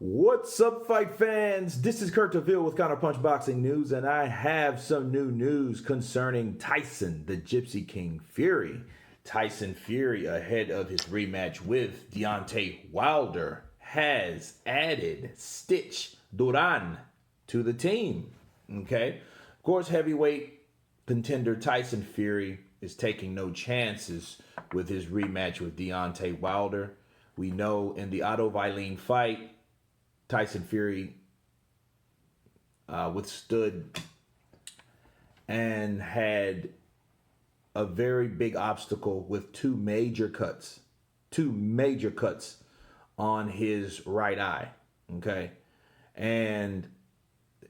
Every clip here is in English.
What's up, fight fans? This is Kurt DeVille with Counterpunch Boxing News, and I have some new news concerning Tyson, the Gypsy King Fury. Tyson Fury, ahead of his rematch with Deontay Wilder, has added Stitch Duran to the team. Okay? Of course, heavyweight contender Tyson Fury is taking no chances with his rematch with Deontay Wilder. We know in the Otto Wallin fight, Tyson Fury withstood and had a very big obstacle with two major cuts on his right eye. Okay. And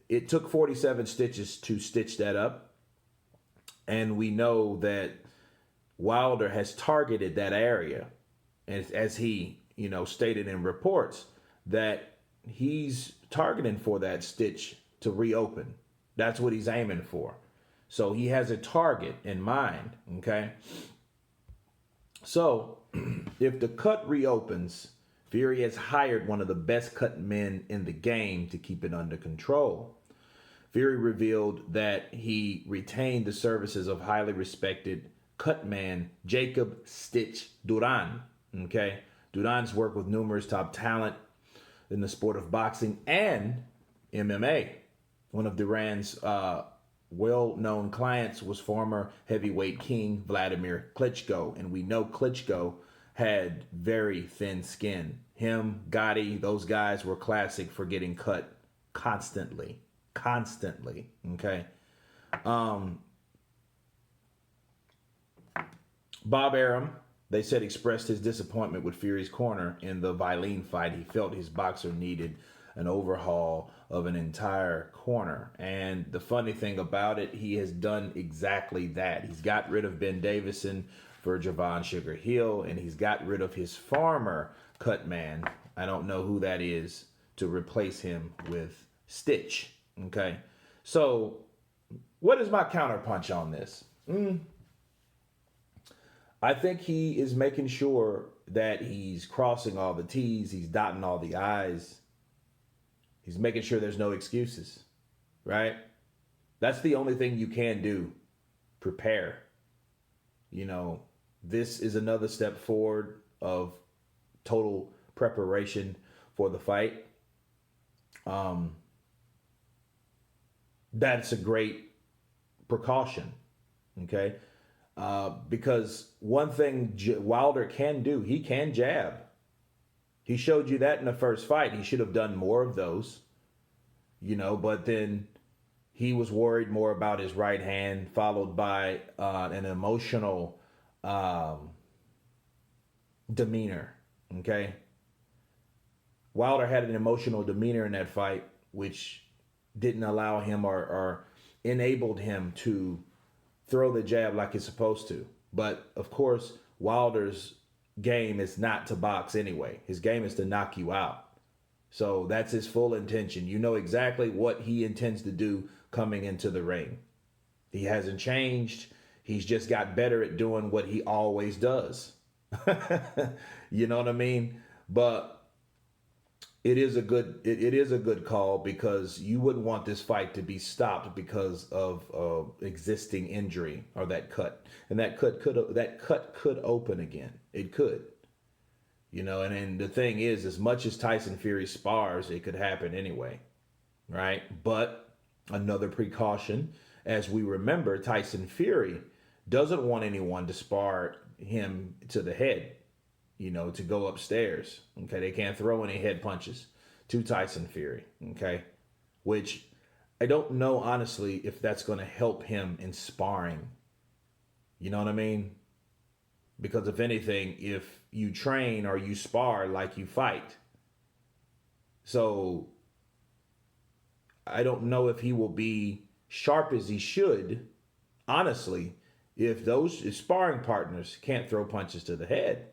it took 47 stitches to stitch that up. And we know that Wilder has targeted that area. And as he, stated in reports, that he's targeting for that stitch to reopen. That's what he's aiming for. So he has a target in mind, okay? So if the cut reopens, Fury has hired one of the best cut men in the game to keep it under control. Fury revealed that he retained the services of highly respected cut man Jacob Stitch Duran, okay? Duran's worked with numerous top talent in the sport of boxing and MMA. One of Duran's well-known clients was former heavyweight king Vladimir Klitschko, and we know Klitschko had very thin skin. Him, Gotti, those guys were classic for getting cut constantly, okay? Bob Arum, they said, expressed his disappointment with Fury's corner in the Wallin fight. He felt his boxer needed an overhaul of an entire corner. And the funny thing about it, he has done exactly that. He's got rid of Ben Davison for Javon Sugar Hill, and he's got rid of his former cut man, I don't know who that is, to replace him with Stitch. Okay? So, what is my counterpunch on this? I think he is making sure that he's crossing all the T's, he's dotting all the I's. He's making sure there's no excuses, right? That's the only thing you can do. Prepare. This is another step forward of total preparation for the fight. That's a great precaution, okay? Because one thing Wilder can do, he can jab. He showed you that in the first fight. He should have done more of those, but then he was worried more about his right hand, followed by an emotional demeanor, okay? Wilder had an emotional demeanor in that fight, which didn't allow him or enabled him to throw the jab like he's supposed to. But, of course, Wilder's game is not to box anyway. His game is to knock you out. So that's his full intention. You know exactly what he intends to do coming into the ring. He hasn't changed. He's just got better at doing what he always does. You know what I mean? But it is a good call, because you wouldn't want this fight to be stopped because of existing injury or that cut. And that cut could open again. It could. And the thing is, as much as Tyson Fury spars, it could happen anyway. Right? But another precaution, as we remember, Tyson Fury doesn't want anyone to spar him to the head, to go upstairs. Okay, they can't throw any head punches to Tyson Fury. Okay, which I don't know, honestly, if that's going to help him in sparring. You know what I mean? Because if anything, if you train or you spar like you fight. So I don't know if he will be sharp as he should, honestly, if those sparring partners can't throw punches to the head.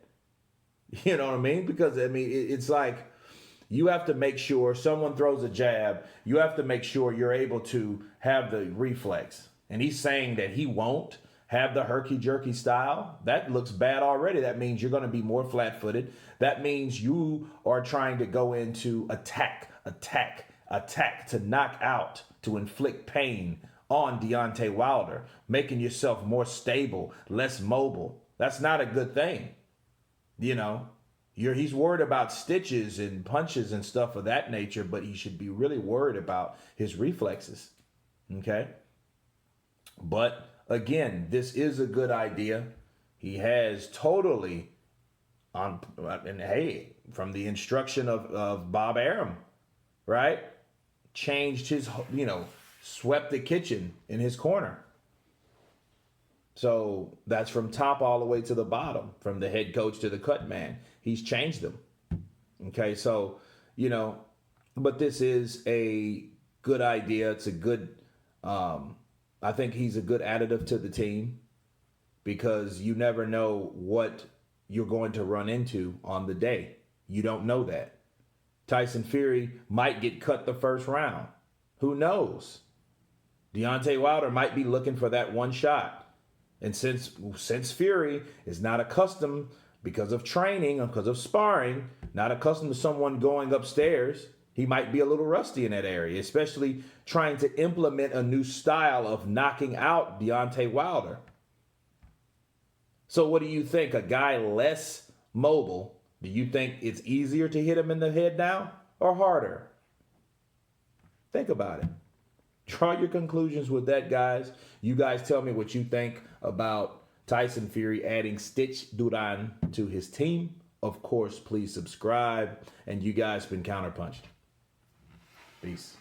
You know what I mean? Because, it's like you have to make sure someone throws a jab. You have to make sure you're able to have the reflex. And he's saying that he won't have the herky-jerky style. That looks bad already. That means you're going to be more flat-footed. That means you are trying to go into attack, to knock out, to inflict pain on Deontay Wilder, making yourself more stable, less mobile. That's not a good thing. You know, he's worried about stitches and punches and stuff of that nature, but he should be really worried about his reflexes. Okay? But again, this is a good idea. He has totally and hey, from the instruction of Bob Arum, right? Changed his, swept the kitchen in his corner. So that's from top all the way to the bottom, from the head coach to the cut man. He's changed them. Okay, so, but this is a good idea. It's a good, I think he's a good additive to the team because you never know what you're going to run into on the day. You don't know that. Tyson Fury might get cut the first round. Who knows? Deontay Wilder might be looking for that one shot. And since Fury is not accustomed, because of training, because of sparring, not accustomed to someone going upstairs, he might be a little rusty in that area, especially trying to implement a new style of knocking out Deontay Wilder. So what do you think? A guy less mobile, do you think it's easier to hit him in the head now or harder? Think about it. Draw your conclusions with that, guys. You guys tell me what you think about Tyson Fury adding Stitch Duran to his team. Of course, please subscribe. And you guys been Counterpunched. Peace.